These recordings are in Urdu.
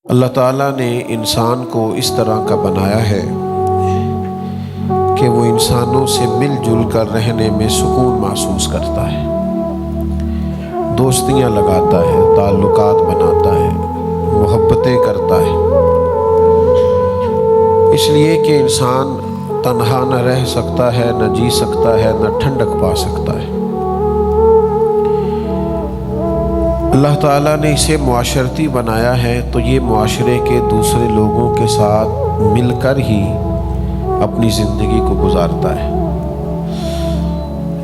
اللہ تعالیٰ نے انسان کو اس طرح کا بنایا ہے کہ وہ انسانوں سے مل جل کر رہنے میں سکون محسوس کرتا ہے، دوستیاں لگاتا ہے، تعلقات بناتا ہے، محبتیں کرتا ہے، اس لیے کہ انسان تنہا نہ رہ سکتا ہے، نہ جی سکتا ہے، نہ ٹھنڈک پا سکتا ہے۔ اللہ تعالیٰ نے اسے معاشرتی بنایا ہے تو یہ معاشرے کے دوسرے لوگوں کے ساتھ مل کر ہی اپنی زندگی کو گزارتا ہے،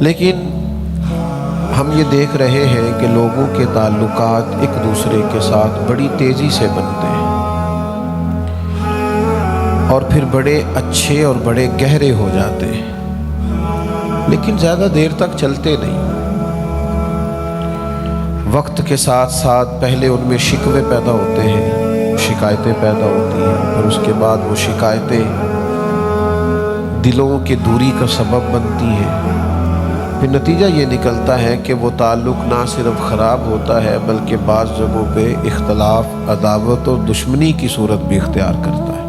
لیکن ہم یہ دیکھ رہے ہیں کہ لوگوں کے تعلقات ایک دوسرے کے ساتھ بڑی تیزی سے بنتے ہیں اور پھر بڑے اچھے اور بڑے گہرے ہو جاتے ہیں، لیکن زیادہ دیر تک چلتے نہیں۔ وقت کے ساتھ ساتھ پہلے ان میں شکوے پیدا ہوتے ہیں، شکایتیں پیدا ہوتی ہیں، اور اس کے بعد وہ شکایتیں دلوں کی دوری کا سبب بنتی ہیں۔ پھر نتیجہ یہ نکلتا ہے کہ وہ تعلق نہ صرف خراب ہوتا ہے بلکہ بعض جگہوں پہ اختلاف، عداوت اور دشمنی کی صورت بھی اختیار کرتا ہے۔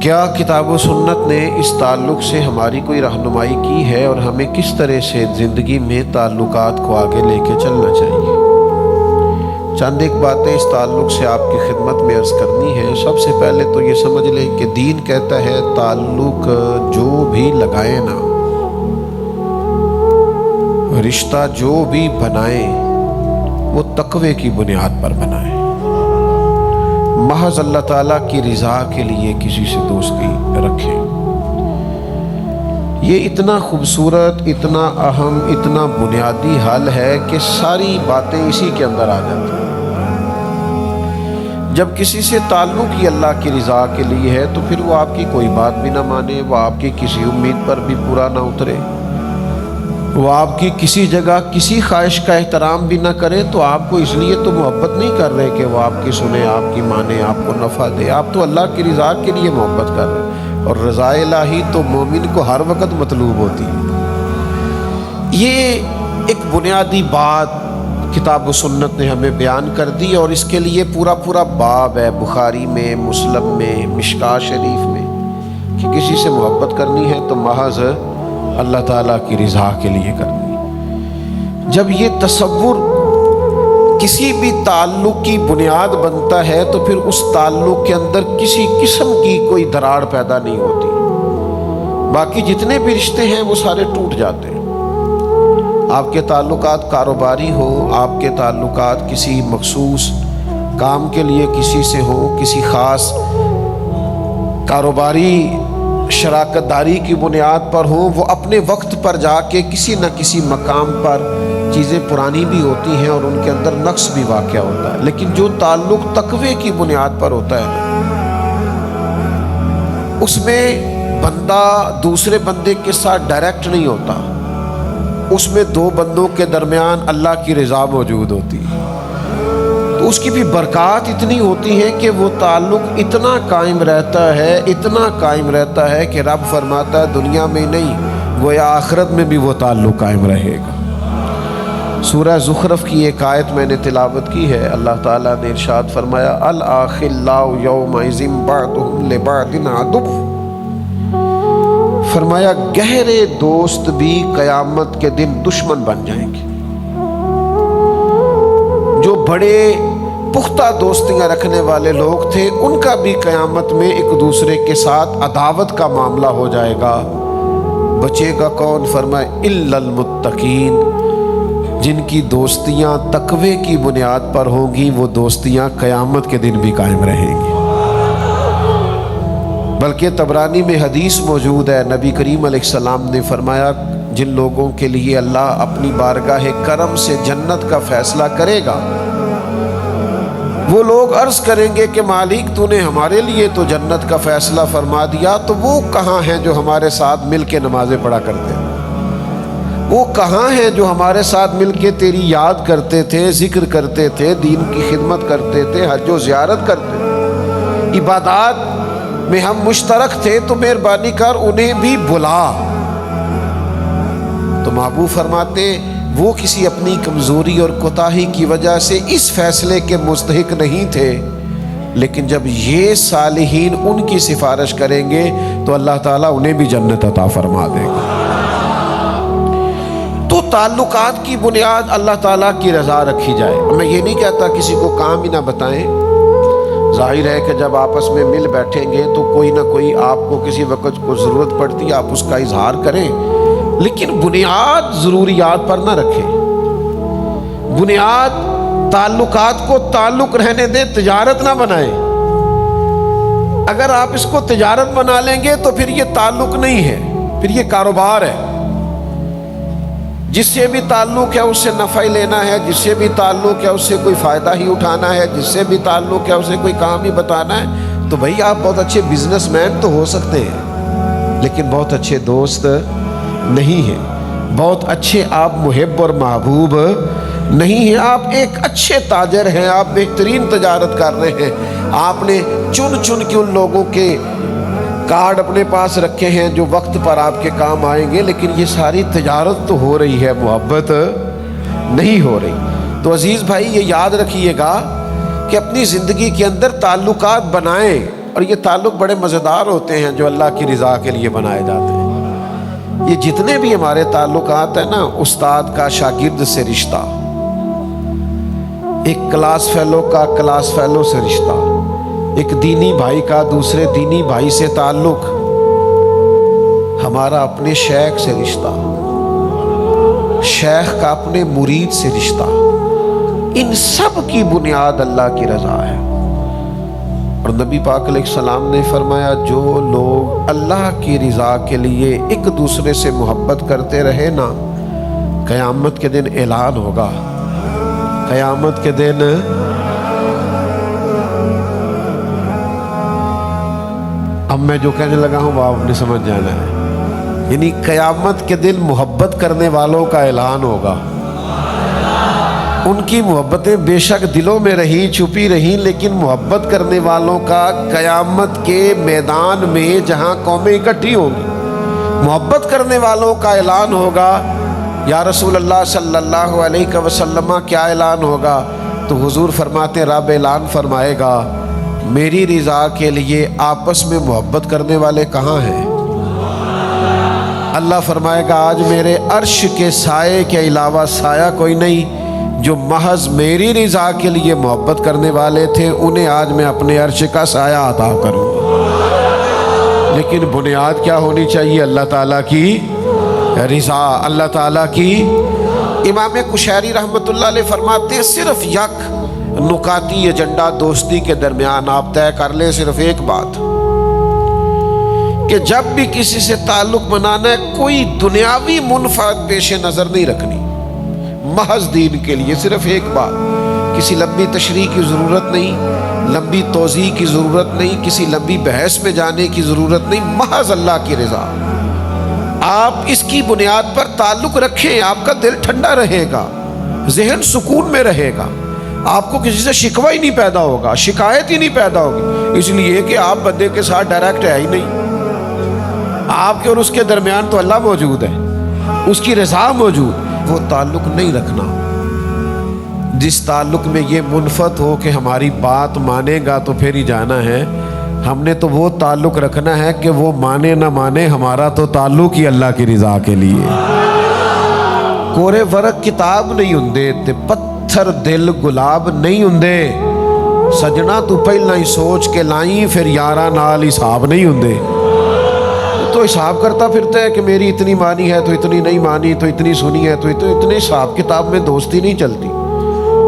کیا کتاب و سنت نے اس تعلق سے ہماری کوئی رہنمائی کی ہے اور ہمیں کس طرح سے زندگی میں تعلقات کو آگے لے کے چلنا چاہیے؟ چند ایک باتیں اس تعلق سے آپ کی خدمت میں عرض کرنی ہے۔ سب سے پہلے تو یہ سمجھ لیں کہ دین کہتا ہے تعلق جو بھی لگائے نا، رشتہ جو بھی بنائے وہ تقوی کی بنیاد پر بنائے، محض اللہ تعالیٰ کی رضا کے لیے کسی سے دوستی رکھیں۔ یہ اتنا خوبصورت، اتنا اہم، اتنا بنیادی حل ہے کہ ساری باتیں اسی کے اندر آ جاتی ہیں۔ جب کسی سے تعلق ہی اللہ کی رضا کے لیے ہے تو پھر وہ آپ کی کوئی بات بھی نہ مانے، وہ آپ کی کسی امید پر بھی پورا نہ اترے، وہ آپ کی کسی جگہ کسی خواہش کا احترام بھی نہ کرے، تو آپ کو اس لیے تو محبت نہیں کر رہے کہ وہ آپ کی سنے، آپ کی مانے، آپ کو نفع دے، آپ تو اللہ کی رضا کے لیے محبت کر رہے ہیں، اور رضا الہی تو مومن کو ہر وقت مطلوب ہوتی ہے۔ یہ ایک بنیادی بات کتاب و سنت نے ہمیں بیان کر دی، اور اس کے لیے پورا باب ہے بخاری میں، مسلم میں، مشکاہ شریف میں، کہ کسی سے محبت کرنی ہے تو محض اللہ تعالیٰ کی رضا کے لیے کرنی۔ جب یہ تصور کسی بھی تعلق کی بنیاد بنتا ہے تو پھر اس تعلق کے اندر کسی قسم کی کوئی دراڑ پیدا نہیں ہوتی، باقی جتنے بھی رشتے ہیں وہ سارے ٹوٹ جاتے ہیں۔ آپ کے تعلقات کاروباری ہو، آپ کے تعلقات کسی مخصوص کام کے لیے کسی سے ہو، کسی خاص کاروباری شراکت داری کی بنیاد پر ہوں، وہ اپنے وقت پر جا کے کسی نہ کسی مقام پر چیزیں پرانی بھی ہوتی ہیں اور ان کے اندر نقص بھی واقع ہوتا ہے، لیکن جو تعلق تقوی کی بنیاد پر ہوتا ہے اس میں بندہ دوسرے بندے کے ساتھ ڈائریکٹ نہیں ہوتا، اس میں دو بندوں کے درمیان اللہ کی رضا موجود ہوتی ہے، تو اس کی بھی برکات اتنی ہوتی ہے کہ وہ تعلق اتنا قائم رہتا ہے، اتنا قائم رہتا ہے کہ رب فرماتا ہے دنیا میں نہیں گویا آخرت میں بھی وہ تعلق قائم رہے گا۔ سورہ زخرف کی ایک آیت میں نے تلاوت کی ہے، اللہ تعالیٰ نے ارشاد فرمایا الاخلاء یومئذ بعضهم لبعض عدو، فرمایا گہرے دوست بھی قیامت کے دن دشمن بن جائیں گے۔ جو بڑے پختہ دوستیاں رکھنے والے لوگ تھے ان کا بھی قیامت میں ایک دوسرے کے ساتھ عداوت کا معاملہ ہو جائے گا۔ بچے گا کون؟ فرمائے الا المتقین، جن کی دوستیاں تقوی کی بنیاد پر ہوں گی وہ دوستیاں قیامت کے دن بھی قائم رہیں گی۔ بلکہ طبرانی میں حدیث موجود ہے، نبی کریم علیہ السلام نے فرمایا جن لوگوں کے لیے اللہ اپنی بارگاہ کرم سے جنت کا فیصلہ کرے گا، وہ لوگ عرض کریں گے کہ مالک تو نے ہمارے لیے تو جنت کا فیصلہ فرما دیا، تو وہ کہاں ہیں جو ہمارے ساتھ مل کے نمازیں پڑھا کرتے ہیں؟ وہ کہاں ہیں جو ہمارے ساتھ مل کے تیری یاد کرتے تھے، ذکر کرتے تھے، دین کی خدمت کرتے تھے، حج و زیارت کرتے تھے، عبادات میں ہم مشترک تھے، تو مہربانی کر انہیں بھی بلا۔ تو محبوب فرماتے وہ کسی اپنی کمزوری اور کوتاہی کی وجہ سے اس فیصلے کے مستحق نہیں تھے، لیکن جب یہ صالحین ان کی سفارش کریں گے تو اللہ تعالیٰ انہیں بھی جنت عطا فرما دے گا۔ تو تعلقات کی بنیاد اللہ تعالیٰ کی رضا رکھی جائے۔ میں یہ نہیں کہتا کسی کو کام ہی نہ بتائیں، ظاہر ہے کہ جب آپس میں مل بیٹھیں گے تو کوئی نہ کوئی آپ کو کسی وقت کو ضرورت پڑتی ہے، آپ اس کا اظہار کریں، لیکن بنیاد ضروریات پر نہ رکھیں۔ بنیاد تعلقات کو تعلق رہنے دیں، تجارت نہ بنائیں۔ اگر آپ اس کو تجارت بنا لیں گے تو پھر یہ تعلق نہیں ہے، پھر یہ کاروبار ہے۔ جس سے بھی تعلق ہے اس سے نفع ہی لینا ہے، جس سے بھی تعلق ہے اس سے کوئی فائدہ ہی اٹھانا ہے، جس سے بھی تعلق ہے اسے کوئی کام ہی بتانا ہے، تو بھائی آپ بہت اچھے بزنس مین تو ہو سکتے ہیں لیکن بہت اچھے دوست نہیں ہیں، بہت اچھے آپ محب اور محبوب نہیں ہیں۔ آپ ایک اچھے تاجر ہیں، آپ بہترین تجارت کر رہے ہیں، آپ نے چن چن کے ان لوگوں کے کارڈ اپنے پاس رکھے ہیں جو وقت پر آپ کے کام آئیں گے، لیکن یہ ساری تجارت تو ہو رہی ہے، محبت نہیں ہو رہی۔ تو عزیز بھائی یہ یاد رکھیے گا کہ اپنی زندگی کے اندر تعلقات بنائیں، اور یہ تعلق بڑے مزیدار ہوتے ہیں جو اللہ کی رضا کے لیے بنائے جاتے ہیں۔ یہ جتنے بھی ہمارے تعلقات ہیں نا، استاد کا شاگرد سے رشتہ، ایک کلاس فیلو کا کلاس فیلو سے رشتہ، ایک دینی بھائی کا دوسرے دینی بھائی سے تعلق، ہمارا اپنے شیخ سے رشتہ، شیخ کا اپنے مرید سے رشتہ، ان سب کی بنیاد اللہ کی رضا ہے۔ اور نبی پاک علیہ السلام نے فرمایا جو لوگ اللہ کی رضا کے لیے ایک دوسرے سے محبت کرتے رہے نا، قیامت کے دن اعلان ہوگا، قیامت کے دن اب میں جو کہنے لگا ہوں وہ آپ نے سمجھ جانا ہے، یعنی قیامت کے دن محبت کرنے والوں کا اعلان ہوگا۔ ان کی محبتیں بے شک دلوں میں رہی چھپی رہیں، لیکن محبت کرنے والوں کا قیامت کے میدان میں جہاں قومیں اکٹھی ہوں گی، محبت کرنے والوں کا اعلان ہوگا۔ یا رسول اللہ صلی اللہ علیہ وسلم کیا اعلان ہوگا؟ تو حضور فرماتے ہیں رب اعلان فرمائے گا میری رضا کے لیے آپس میں محبت کرنے والے کہاں ہیں؟ اللہ فرمائے گا آج میرے عرش کے سائے کے علاوہ سایہ کوئی نہیں، جو محض میری رضا کے لیے محبت کرنے والے تھے انہیں آج میں اپنے عرش کا سایہ عطا کروں۔ لیکن بنیاد کیا ہونی چاہیے؟ اللہ تعالیٰ کی رضا، اللہ تعالیٰ کی۔ امام کشیری رحمۃ اللہ علیہ فرماتے ہیں صرف یک نکاتی ایجنڈا دوستی کے درمیان آپ طے کر لیں، صرف ایک بات کہ جب بھی کسی سے تعلق بنانا ہے کوئی دنیاوی منفعت پیش نظر نہیں رکھنی، محض دین کے لیے صرف ایک بات، کسی لمبی تشریح کی ضرورت نہیں، لمبی توضیح کی ضرورت نہیں، کسی لمبی بحث میں جانے کی ضرورت نہیں، محض اللہ کی رضا۔ آپ اس کی بنیاد پر تعلق رکھیں، آپ کا دل ٹھنڈا رہے گا، ذہن سکون میں رہے گا، آپ کو کسی سے شکوہ ہی نہیں پیدا ہوگا، شکایت ہی نہیں پیدا ہوگی، اس لیے کہ آپ بندے کے ساتھ ڈائریکٹ ہے ہی نہیں، آپ کے اور اس کے درمیان تو اللہ موجود ہے، اس کی رضا موجود، وہ تعلق نہیں رکھنا۔ جس تعلق میں یہ منفعت ہو کہ ہماری بات مانے گا تو پھر ہی جانا ہے، ہم نے تو وہ تعلق رکھنا ہے کہ وہ مانے نہ مانے، ہمارا تو تعلق ہی اللہ کی رضا کے لیے۔ کورے ورق کتاب نہیں ہوندے تے پتھر دل گلاب نہیں ہوندے، سجنا تو پہلا ہی سوچ کے لائیں پھر یاراں نال حساب نہیں ہوندے۔ تو حساب کرتا پھرتا ہے کہ میری اتنی مانی ہے تو اتنی نہیں مانی، تو اتنی سنی ہے تو اتنے حساب کتاب میں دوستی نہیں چلتی۔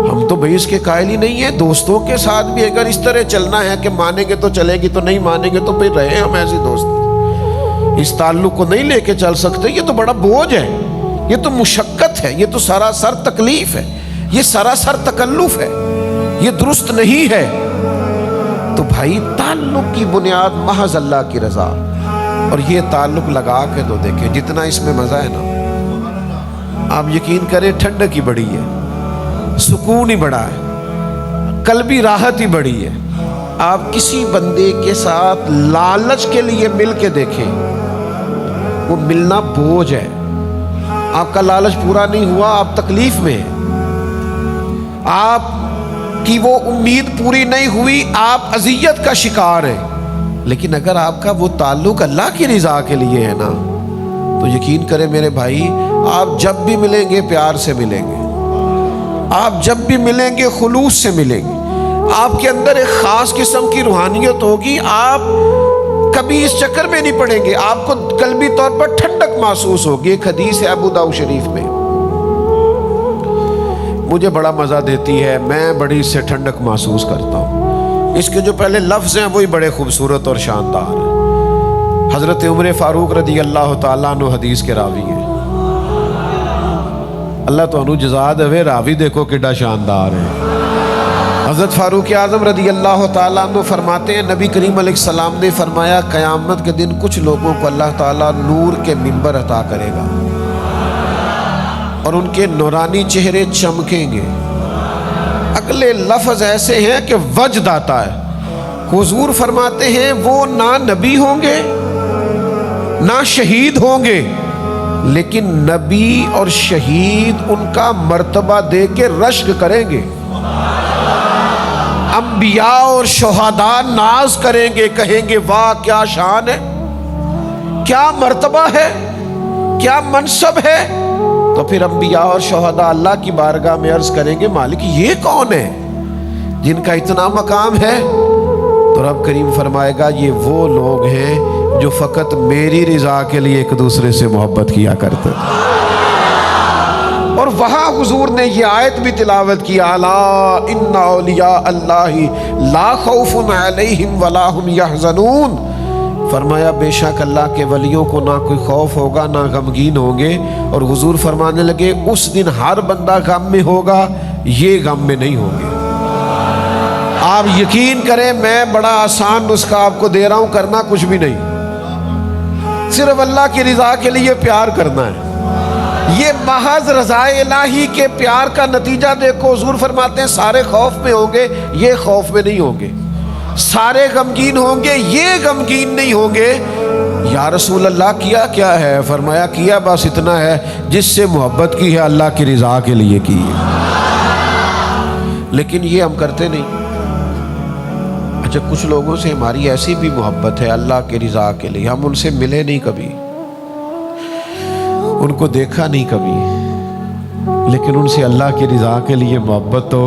ہم تو بھئی اس کے قائل ہی نہیں ہیں، دوستوں کے ساتھ بھی اگر اس طرح چلنا ہے کہ مانیں گے تو چلے گی، تو نہیں مانیں گے تو پھر رہے ہم ایسی دوست، اس تعلق کو نہیں لے کے چل سکتے۔ یہ تو بڑا بوجھ ہے، یہ تو مشقت ہے، یہ تو سراسر تکلیف ہے، یہ سراسر تکلف ہے، یہ درست نہیں ہے۔ تو بھائی تعلق کی بنیاد محض اللہ کی رضا، اور یہ تعلق لگا کے تو دیکھیں جتنا اس میں مزہ ہے نا، آپ یقین کریں ٹھنڈک ہی بڑی ہے، سکون ہی بڑا ہے، قلبی راحت ہی بڑی ہے۔ آپ کسی بندے کے ساتھ لالچ کے لیے مل کے دیکھیں، وہ ملنا بوجھ ہے۔ آپ کا لالچ پورا نہیں ہوا، آپ تکلیف میں ہیں، آپ کی وہ امید پوری نہیں ہوئی، آپ اذیت کا شکار ہیں۔ لیکن اگر آپ کا وہ تعلق اللہ کی رضا کے لیے ہے نا، تو یقین کریں میرے بھائی، آپ جب بھی ملیں گے پیار سے ملیں گے، آپ جب بھی ملیں گے خلوص سے ملیں گے، آپ کے اندر ایک خاص قسم کی روحانیت ہوگی، آپ کبھی اس چکر میں نہیں پڑیں گے، آپ کو قلبی طور پر ٹھنڈک محسوس ہوگی۔ ایک حدیث ہے ابو داؤد شریف میں، مجھے بڑا مزہ دیتی ہے، میں بڑی اس سے ٹھنڈک محسوس کرتا ہوں۔ اس کے جو پہلے لفظ ہیں وہی بڑے خوبصورت اور شاندار ہیں۔ حضرت عمر فاروق رضی اللہ تعالیٰ عنہ حدیث کے راوی ہیں۔ اللہ تو انو جزا دے، راوی دیکھو کڈا شاندار ہے۔ حضرت فاروق اعظم رضی اللہ تعالیٰ عنہ فرماتے ہیں، نبی کریم علیہ السلام نے فرمایا قیامت کے دن کچھ لوگوں کو اللہ تعالیٰ نور کے منبر عطا کرے گا اور ان کے نورانی چہرے چمکیں گے۔ اگلے لفظ ایسے ہیں کہ وجد آتا ہے۔ حضور فرماتے ہیں وہ نہ نبی ہوں گے نہ شہید ہوں گے، لیکن نبی اور شہید ان کا مرتبہ دے کے رشک کریں گے، انبیاء اور شہداء ناز کریں گے، کہیں گے واہ کیا شان ہے، کیا مرتبہ ہے، کیا منصب ہے۔ تو پھر انبیاء اور شہداء اللہ کی بارگاہ میں عرض کریں گے مالک یہ کون ہے جن کا اتنا مقام ہے؟ تو رب کریم فرمائے گا یہ وہ لوگ ہیں جو فقط میری رضا کے لیے ایک دوسرے سے محبت کیا کرتے ہیں۔ اور وہاں حضور نے یہ آیت بھی تلاوت کی، الا ان اولیاء اللہ لا خوف علیہم ولا هم یحزنون، فرمایا بے شک اللہ کے ولیوں کو نہ کوئی خوف ہوگا نہ غمگین ہوں گے۔ اور حضور فرمانے لگے اس دن ہر بندہ غم میں ہوگا، یہ غم میں نہیں ہوں گے۔ آپ یقین کریں میں بڑا آسان نسخہ آپ کو دے رہا ہوں، کرنا کچھ بھی نہیں، صرف اللہ کی رضا کے لیے پیار کرنا ہے۔ یہ محض رضا الہی کے پیار کا نتیجہ دیکھو۔ حضور فرماتے ہیں سارے خوف میں ہوں گے، یہ خوف میں نہیں ہوں گے، سارے غمگین ہوں گے، یہ غمگین نہیں ہوں گے۔ یا رسول اللہ کیا کیا ہے؟ فرمایا کیا بس اتنا ہے جس سے محبت کی ہے اللہ کی رضا کے لیے کی ہے، لیکن یہ ہم کرتے نہیں۔ اچھا کچھ لوگوں سے ہماری ایسی بھی محبت ہے اللہ کی رضا کے لیے، ہم ان سے ملے نہیں کبھی، ان کو دیکھا نہیں کبھی، لیکن ان سے اللہ کی رضا کے لیے محبت تو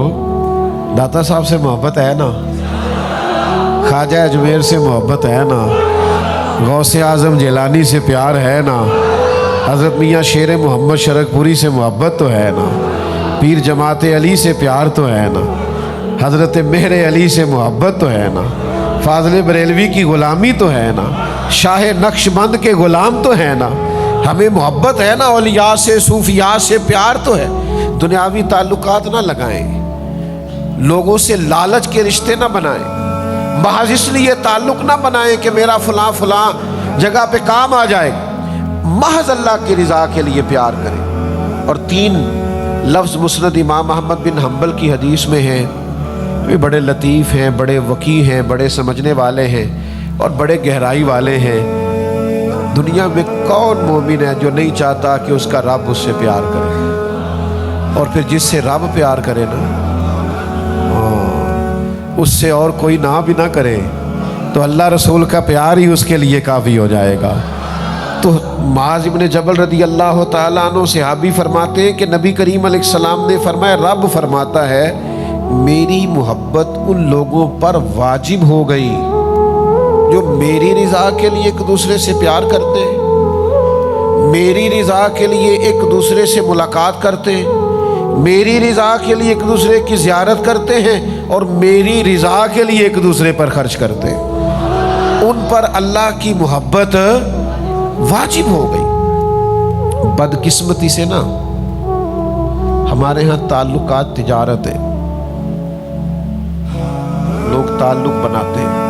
داتا صاحب سے محبت ہے نا، خواجہ اجمیر سے محبت ہے نا، غوث اعظم جیلانی سے پیار ہے نا، حضرت میاں شیر محمد شرک پوری سے محبت تو ہے نا، پیر جماعت علی سے پیار تو ہے نا، حضرت مہر علی سے محبت تو ہے نا، فاضل بریلوی کی غلامی تو ہے نا، شاہ نقش بند کے غلام تو ہے نا، ہمیں محبت ہے نا، اولیاء سے صوفیاء سے پیار تو ہے۔ دنیاوی تعلقات نہ لگائیں، لوگوں سے لالچ کے رشتے نہ بنائیں، محض اس لیے تعلق نہ بنائیں کہ میرا فلاں فلاں جگہ پہ کام آ جائے، محض اللہ کی رضا کے لیے پیار کریں۔ اور 3 لفظ مسند امام احمد بن حنبل کی حدیث میں ہیں، وہ بڑے لطیف ہیں، بڑے وقی ہیں، بڑے سمجھنے والے ہیں اور بڑے گہرائی والے ہیں۔ دنیا میں کون مومن ہے جو نہیں چاہتا کہ اس کا رب اس سے پیار کرے، اور پھر جس سے رب پیار کرے نا اس سے اور کوئی نہ بھی نہ کرے تو اللہ رسول کا پیار ہی اس کے لیے کافی ہو جائے گا۔ تو معاذ ابن جبل رضی اللہ تعالیٰ عنہ صحابی فرماتے ہیں کہ نبی کریم علیہ السلام نے فرمایا رب فرماتا ہے میری محبت ان لوگوں پر واجب ہو گئی جو میری رضا کے لیے ایک دوسرے سے پیار کرتے ہیں، میری رضا کے لیے ایک دوسرے سے ملاقات کرتے ہیں، میری رضا کے لیے ایک دوسرے کی زیارت کرتے ہیں اور میری رضا کے لیے ایک دوسرے پر خرچ کرتے ہیں، ان پر اللہ کی محبت واجب ہو گئی۔ بدقسمتی سے نا ہمارے ہاں تعلقات تجارت ہے، لوگ تعلق بناتے ہیں،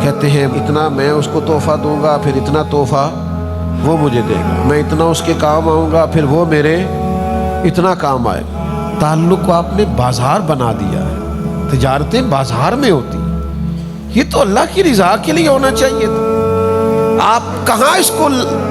کہتے ہیں اتنا میں اس کو تحفہ دوں گا پھر اتنا تحفہ وہ مجھے دے گا، میں اتنا اس کے کام آؤں گا پھر وہ میرے اتنا کام آئے۔ تعلق کو آپ نے بازار بنا دیا ہے، تجارتیں بازار میں ہوتی ہیں، یہ تو اللہ کی رضا کے لیے ہونا چاہیے تھا۔ آپ کہاں اس کو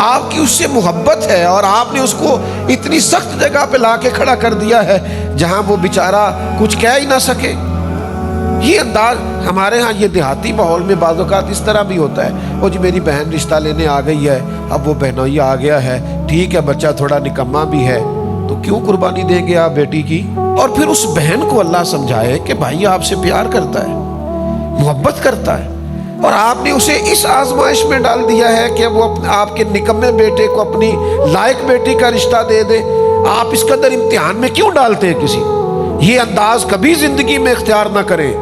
آپ کی اس سے محبت ہے اور آپ نے اس کو اتنی سخت جگہ پہ لا کے کھڑا کر دیا ہے جہاں وہ بیچارہ کچھ کہہ ہی نہ سکے۔ یہ انداز ہمارے ہاں یہ دیہاتی ماحول میں بعض اوقات اس طرح بھی ہوتا ہے، وہ جی میری بہن رشتہ لینے آ گئی ہے، اب وہ بہنوئی آ گیا ہے، ٹھیک ہے بچہ تھوڑا نکما بھی ہے تو کیوں قربانی دیں گے آپ بیٹی کی؟ اور پھر اس بہن کو اللہ سمجھائے کہ بھائی آپ سے پیار کرتا ہے، محبت کرتا ہے، اور آپ نے اسے اس آزمائش میں ڈال دیا ہے کہ وہ آپ کے نکمے بیٹے کو اپنی لائق بیٹی کا رشتہ دے دے۔ آپ اس قدر امتحان میں کیوں ڈالتے ہیں کسی؟ یہ انداز کبھی زندگی میں اختیار نہ کریں۔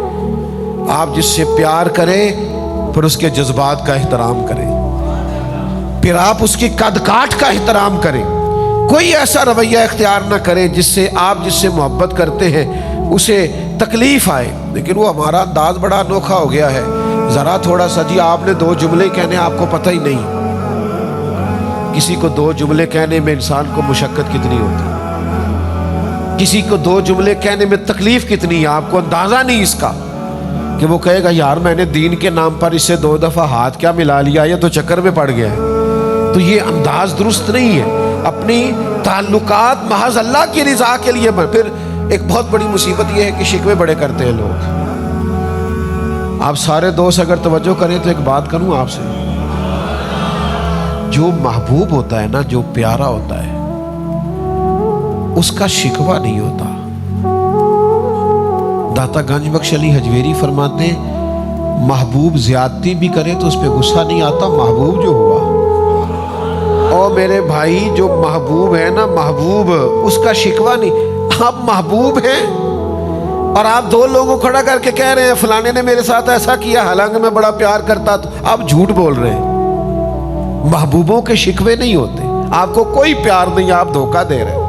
آپ جس سے پیار کریں پھر اس کے جذبات کا احترام کریں، پھر آپ اس کی قد کاٹ کا احترام کریں۔ کوئی ایسا رویہ اختیار نہ کریں جس سے آپ جس سے محبت کرتے ہیں اسے تکلیف آئے۔ لیکن وہ ہمارا انداز بڑا انوکھا ہو گیا ہے، ذرا تھوڑا سا جی آپ نے 2 جملے کہنے آپ کو پتہ ہی نہیں۔ کسی کو 2 جملے کہنے میں انسان کو مشقت کتنی ہوتی، کسی کو 2 جملے کہنے میں تکلیف کتنی ہے، آپ کو اندازہ نہیں اس کا کہ وہ کہے گا یار میں نے دین کے نام پر اس سے 2 دفعہ ہاتھ کیا ملا لیا، یہ تو چکر میں پڑ گیا ہے۔ تو یہ انداز درست نہیں ہے۔ اپنی تعلقات محض اللہ کی رضا کے لیے پھر ایک بہت بڑی مصیبت یہ ہے کہ شکوے بڑے کرتے ہیں لوگ۔ آپ سارے دوست اگر توجہ کریں تو ایک بات کروں آپ سے، جو محبوب ہوتا ہے نا، جو پیارا ہوتا ہے اس کا شکوہ نہیں ہوتا۔ داتا گنج بخش علی حجویری فرماتے ہیں محبوب زیادتی بھی کرے تو اس پہ غصہ نہیں آتا، محبوب جو ہوا۔ اور میرے بھائی جو محبوب ہے نا، محبوب اس کا شکوہ نہیں۔ آپ محبوب ہیں اور آپ 2 لوگوں کو کھڑا کر کے کہہ رہے ہیں فلانے نے میرے ساتھ ایسا کیا حالانکہ میں بڑا پیار کرتا، تو آپ جھوٹ بول رہے ہیں۔ محبوبوں کے شکوے نہیں ہوتے، آپ کو کوئی پیار نہیں، آپ دھوکہ دے رہے ہیں۔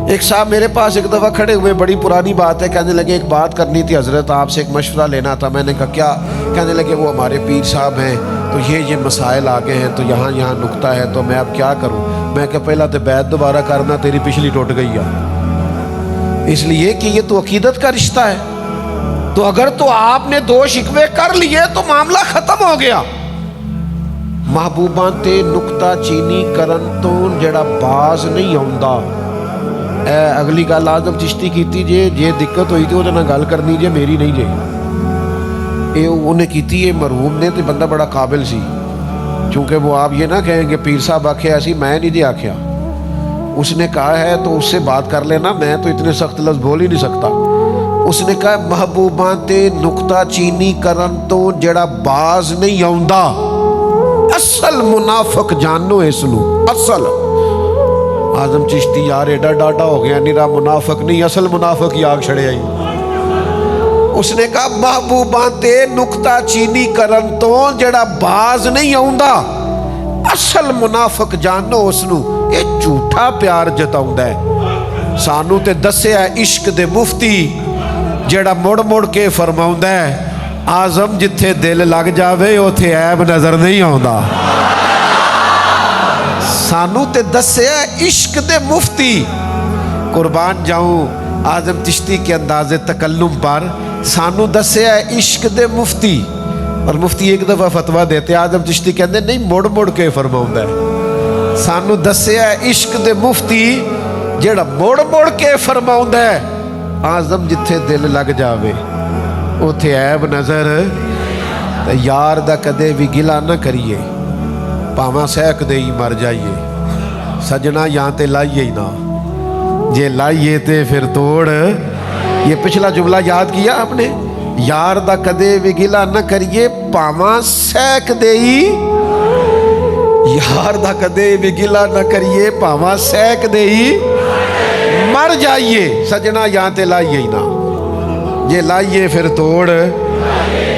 ایک صاحب میرے پاس ایک دفعہ کھڑے ہوئے، بڑی پرانی بات ہے، کہنے لگے ایک بات کرنی تھی حضرت، آپ سے ایک مشورہ لینا تھا۔ میں نے کہا کیا؟ کہنے لگے وہ ہمارے پیر صاحب ہیں تو یہ مسائل آگے ہیں تو یہاں نکتہ ہے تو میں اب کیا کروں؟ میں کہ پہلا تو بیعت دوبارہ کرنا، تیری پچھلی ٹوٹ گئی ہے، اس لیے کہ یہ تو عقیدت کا رشتہ ہے۔ تو اگر تو آپ نے 2 شکوے کر لیے تو معاملہ ختم ہو گیا۔ محبوباں تے نکتہ چینی کرن تو جڑا باز نہیں آਉਂدا۔ اگلی گل آزم چشتی کیتی جے دقت ہوئی تھی وہ نہ گل کرنی جے میری نہیں جے، یہ انہیں کیتی ہے مرحوم نے، تو بندہ بڑا قابل سی، چونکہ وہ آپ یہ نہ کہیں گے پیر صاحب آکھے ایسی، میں نہیں جے آکھیا، اس نے کہا ہے تو اس سے بات کر لینا، میں تو اتنے سخت لفظ بول ہی نہیں سکتا۔ اس نے کہا محبوباں تے نکتہ چینی کرن تو جڑا باز نہیں آوندا، اصل منافق جانو اس نو، اصل۔ آزم چشتی یار ایڈا ڈاٹا ہو گیا، نیرا منافق نہیں اصل منافق ہی آگ چھڑے آئی۔ اس نے کہا محبوباں تے نکتہ چینی کرن تو جڑا باز نہیں آوندا، اصل منافق جانو اس نو، یہ جھوٹا پیار جتاؤندا ہے۔ سانو تے دسے ہے عشق دے مفتی جڑا مڑ مڑ کے فرماؤندا ہے آزم جتھے دل لگ جاوے اوتھے عیب نظر نہیں آوندا۔ سانو تے دسے ہے عشق دے مفتی، قربان جاؤں اعظم چشتی کے انداز تکلم پر، سانو دسے ہے عشق دے مفتی، اور مفتی ایک دفعہ فتویٰ دیتے، اعظم چشتی کہندے نہیں مڑ مڑ کے فرماؤندا ہے۔ سانو دسے ہے عشق دے مفتی جڑا مڑ مڑ کے فرماؤندا ہے اعظم جتھے دل لگ جاوے اوتھے عیب نظر، تے یار دا کدے بھی گلا نہ کریے، پاواں سہک دے ہی مر جائیے، سجنا یہاں تے لائیے ہی نہ، جے لائیے تے پھر توڑ۔ یہ پچھلا جملہ یاد کیا آپ نے؟ یار دا کدے بھی گلا نہ کریے، پاواں سہک دے ہی، یار دا کدے بھی گلا نہ کریے، پاواں سہک دے ہی مر جائیے، سجنا یہاں تے لائیے ہی نہ، جے لائیے پھر توڑ۔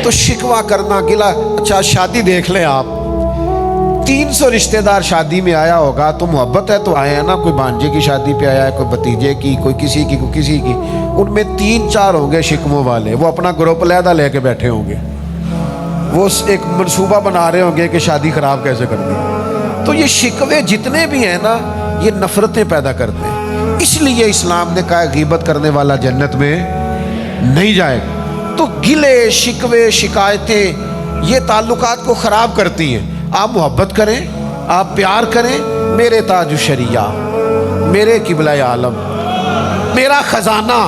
تو شکوہ کرنا گلا، اچھا شادی دیکھ لیں آپ، 300 رشتہ دار شادی میں آیا ہوگا تو محبت ہے تو آیا ہے نا، کوئی بھانجے کی شادی پہ آیا ہے، کوئی بھتیجے کی، کوئی کسی کی، کوئی کسی کی، ان میں 3-4 ہوں گے شکموں والے، وہ اپنا گروپ علیحدہ لے کے بیٹھے ہوں گے، وہ ایک منصوبہ بنا رہے ہوں گے کہ شادی خراب کیسے کر دی۔ تو یہ شکوے جتنے بھی ہیں نا یہ نفرتیں پیدا کرتے ہیں، اس لیے اسلام نے کہا غیبت کرنے والا جنت میں نہیں جائے گا۔ تو گلے شکوے شکایتیں یہ تعلقات کو خراب کرتی ہیں۔ آپ محبت کریں، آپ پیار کریں میرے تاج الشریعہ، میرے قبلہ عالم، میرا خزانہ،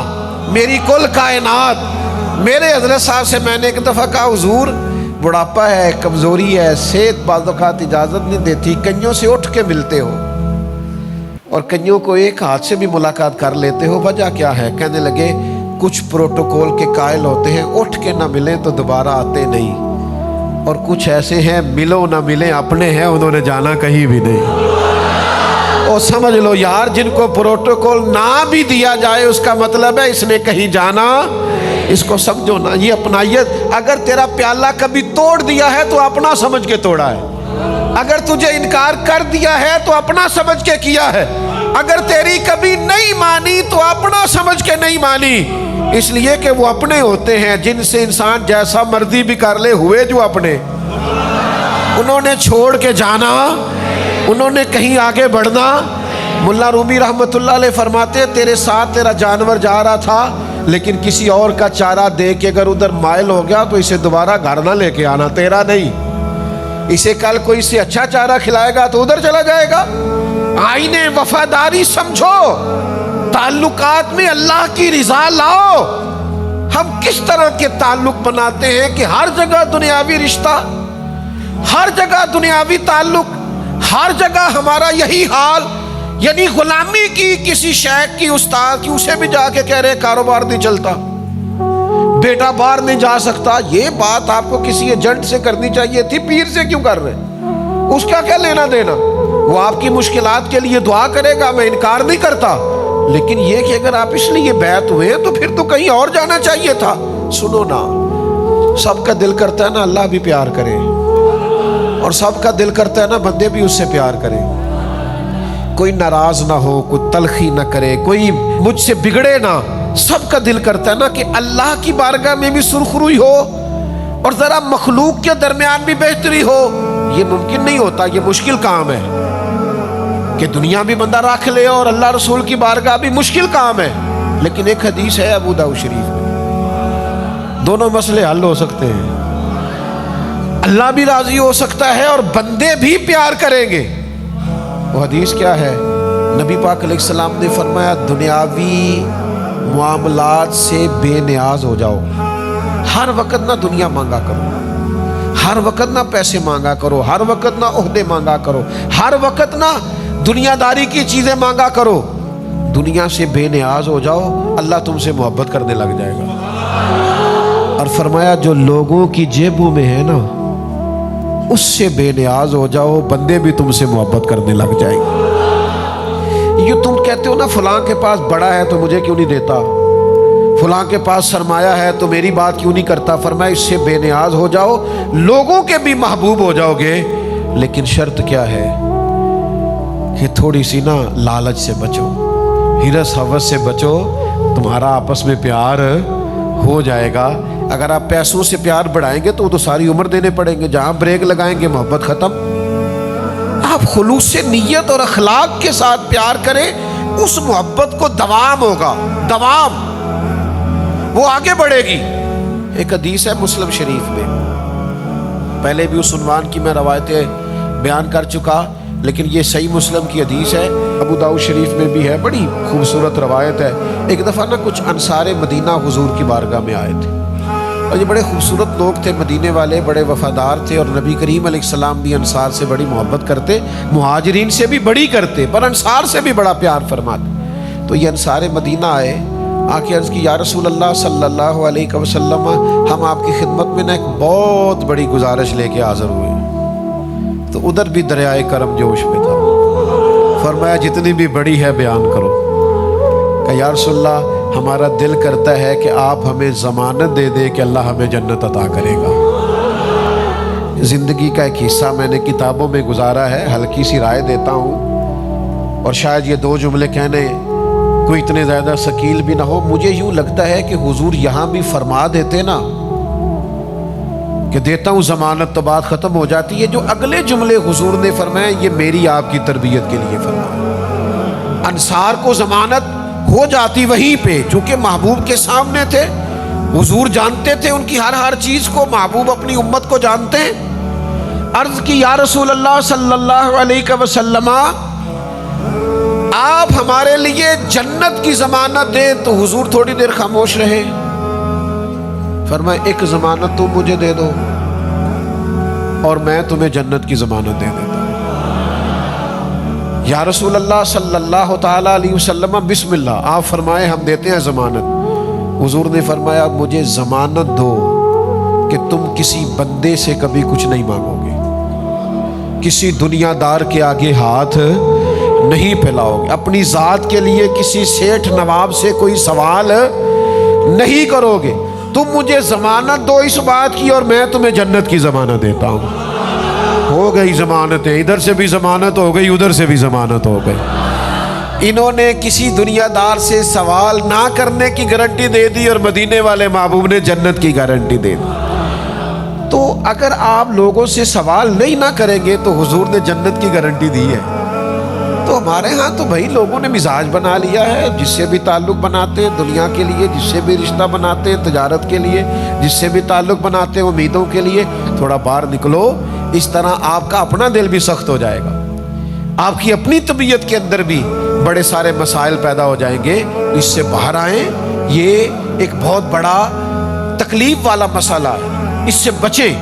میری کل کائنات۔ میرے حضرت صاحب سے میں نے ایک دفعہ کہا حضور بڑھاپا ہے، کمزوری ہے، صحت بعض اوقات اجازت نہیں دیتی، کئیوں سے اٹھ کے ملتے ہو اور کئیوں کو ایک ہاتھ سے بھی ملاقات کر لیتے ہو، وجہ کیا ہے؟ کہنے لگے کچھ پروٹوکول کے قائل ہوتے ہیں، اٹھ کے نہ ملیں تو دوبارہ آتے نہیں، اور کچھ ایسے ہیں ملو نہ ملیں اپنے ہیں، انہوں نے جانا کہیں بھی نہیں۔ اور سمجھ لو یار، جن کو پروٹوکول نہ بھی دیا جائے اس کا مطلب ہے اس نے کہیں جانا، اس کو سمجھو نا، یہ اپنائیت۔ اگر تیرا پیالہ کبھی توڑ دیا ہے تو اپنا سمجھ کے توڑا ہے، اگر تجھے انکار کر دیا ہے تو اپنا سمجھ کے کیا ہے، اگر تیری کبھی نہیں مانی تو اپنا سمجھ کے نہیں مانی، اس لیے کہ وہ اپنے ہوتے ہیں جن سے انسان جیسا مرضی بھی کر لے، ہوئے جو اپنے، انہوں نے چھوڑ کے جانا، انہوں نے کہیں آگے بڑھنا۔ ملا رومی رحمت اللہ علیہ فرماتے ہیں تیرے ساتھ تیرا جانور جا رہا تھا لیکن کسی اور کا چارہ دے کے اگر ادھر مائل ہو گیا تو اسے دوبارہ گھر نہ لے کے آنا، تیرا نہیں، اسے کل کوئی سے اچھا چارہ کھلائے گا تو ادھر چلا جائے گا۔ آئین وفاداری سمجھو، تعلقات میں اللہ کی رضا لاؤ۔ ہم کس طرح کے تعلق بناتے ہیں کہ ہر جگہ دنیاوی رشتہ، ہر جگہ دنیاوی تعلق، ہر جگہ ہمارا یہی حال، یعنی غلامی کی کسی شیخ کی، استاد کی، اسے بھی جا کے کہہ رہے کاروبار نہیں چلتا، بیٹا باہر نہیں جا سکتا۔ یہ بات آپ کو کسی ایجنٹ سے کرنی چاہیے تھی، پیر سے کیوں کر رہے؟ اس کا کیا لینا دینا؟ وہ آپ کی مشکلات کے لیے دعا کرے گا، میں انکار نہیں کرتا، لیکن یہ کہ اگر آپ اس لیے بیعت ہوئے تو پھر تو کہیں اور جانا چاہیے تھا۔ سنو نا، سب کا دل کرتا ہے نا اللہ بھی پیار کرے، اور سب کا دل کرتا ہے نا بندے بھی اس سے پیار کریں، کوئی ناراض نہ ہو، کوئی تلخی نہ کرے، کوئی مجھ سے بگڑے نہ۔ سب کا دل کرتا ہے نا کہ اللہ کی بارگاہ میں بھی سرخروئی ہو اور ذرا مخلوق کے درمیان بھی بہتری ہو۔ یہ ممکن نہیں ہوتا، یہ مشکل کام ہے کہ دنیا بھی بندہ رکھ لے اور اللہ رسول کی بارگاہ بھی، مشکل کام ہے۔ لیکن ایک حدیث ہے ابو داؤد شریف میں، دونوں مسئلے حل ہو سکتے ہیں، اللہ بھی راضی ہو سکتا ہے اور بندے بھی پیار کریں گے۔ وہ حدیث کیا ہے؟ نبی پاک علیہ السلام نے فرمایا دنیاوی معاملات سے بے نیاز ہو جاؤ، ہر وقت نہ دنیا مانگا کرو، ہر وقت نہ پیسے مانگا کرو، ہر وقت نہ عہدے مانگا کرو، ہر وقت نہ دنیا داری کی چیزیں مانگا کرو، دنیا سے بے نیاز ہو جاؤ، اللہ تم سے محبت کرنے لگ جائے گا۔ اور فرمایا جو لوگوں کی جیبوں میں ہے نا اس سے بے نیاز ہو جاؤ، بندے بھی تم سے محبت کرنے لگ جائیں گے۔ یہ تم کہتے ہو نا فلاں کے پاس بڑا ہے تو مجھے کیوں نہیں دیتا، فلاں کے پاس سرمایہ ہے تو میری بات کیوں نہیں کرتا، فرمایا اس سے بے نیاز ہو جاؤ، لوگوں کے بھی محبوب ہو جاؤ گے، لیکن شرط کیا ہے کہ تھوڑی سی نا لالچ سے بچو، ہرس ہوس سے بچو، تمہارا آپس میں پیار ہو جائے گا۔ اگر آپ پیسوں سے پیار بڑھائیں گے تو وہ تو ساری عمر دینے پڑیں گے، جہاں بریک لگائیں گے محبت ختم۔ آپ خلوص سے نیت اور اخلاق کے ساتھ پیار کریں، اس محبت کو دوام ہوگا، دوام، وہ آگے بڑھے گی۔ ایک حدیث ہے مسلم شریف میں، پہلے بھی اس عنوان کی میں روایتیں بیان کر چکا، لیکن یہ صحیح مسلم کی حدیث ہے، ابو داؤد شریف میں بھی ہے، بڑی خوبصورت روایت ہے۔ ایک دفعہ نا کچھ انصار مدینہ حضور کی بارگاہ میں آئے تھے، اور یہ بڑے خوبصورت لوگ تھے، مدینے والے، بڑے وفادار تھے، اور نبی کریم علیہ السلام بھی انصار سے بڑی محبت کرتے، مہاجرین سے بھی بڑی کرتے، پر انصار سے بھی بڑا پیار فرماتے۔ تو یہ انصار مدینہ آئے، آ کے عرض کی یا رسول اللہ صلی اللہ علیہ وسلم، ہم آپ کی خدمت میں نا ایک بہت بڑی گزارش لے کے حاضر ہوئے۔ تو ادھر بھی دریائے کرم جوش میں تھا، فرمایا جتنی بھی بڑی ہے بیان کرو۔ کہ یا رسول اللہ ہمارا دل کرتا ہے کہ آپ ہمیں ضمانت دے دے کہ اللہ ہمیں جنت عطا کرے گا۔ زندگی کا ایک حصہ میں نے کتابوں میں گزارا ہے، ہلکی سی رائے دیتا ہوں، اور شاید یہ دو جملے کہنے کوئی اتنے زیادہ ثقیل بھی نہ ہو۔ مجھے یوں لگتا ہے کہ حضور یہاں بھی فرما دیتے نا کہ دیتا ہوں ضمانت تو بات ختم ہو جاتی ہے، جو اگلے جملے حضور نے فرمائے یہ میری آپ کی تربیت کے لیے فرمایا۔ انصار کو ضمانت ہو جاتی وہیں پہ، چونکہ محبوب کے سامنے تھے، حضور جانتے تھے ان کی ہر چیز کو، محبوب اپنی امت کو جانتے ہیں، عرض کی یا رسول اللہ صلی اللہ علیہ وسلم آپ ہمارے لیے جنت کی ضمانت دیں، تو حضور تھوڑی دیر خاموش رہے، فرمایا ایک ضمانت تم مجھے دے دو اور میں تمہیں جنت کی ضمانت دے دیتا ہوں۔ یا رسول اللہ صلی اللہ تعالیٰ علیہ وسلم بسم اللہ، آپ فرمائے ہم دیتے ہیں ضمانت۔ حضور نے فرمایا مجھے ضمانت دو کہ تم کسی بندے سے کبھی کچھ نہیں مانگو گے، کسی دنیا دار کے آگے ہاتھ نہیں پھیلاؤ گے، اپنی ذات کے لیے کسی سیٹھ نواب سے کوئی سوال نہیں کرو گے، تم مجھے ضمانت دو اس بات کی اور میں تمہیں جنت کی ضمانت دیتا ہوں۔ ہو گئی ضمانتیں، ادھر سے بھی ضمانت ہو گئی، ادھر سے بھی ضمانت ہو گئی۔ انہوں نے کسی دنیا دار سے سوال نہ کرنے کی گارنٹی دے دی اور مدینے والے محبوب نے جنت کی گارنٹی دے دی۔ تو اگر آپ لوگوں سے سوال نہیں نہ کریں گے تو حضور نے جنت کی گارنٹی دی ہے۔ تو ہمارے ہاں تو بھائی لوگوں نے مزاج بنا لیا ہے، جس سے بھی تعلق بناتے ہیں دنیا کے لیے، جس سے بھی رشتہ بناتے ہیں تجارت کے لیے، جس سے بھی تعلق بناتے ہیں امیدوں کے لیے، تھوڑا باہر نکلو، اس طرح آپ کا اپنا دل بھی سخت ہو جائے گا، آپ کی اپنی طبیعت کے اندر بھی بڑے سارے مسائل پیدا ہو جائیں گے۔ اس سے باہر آئیں، یہ ایک بہت بڑا تکلیف والا مسئلہ ہے، اس سے بچیں۔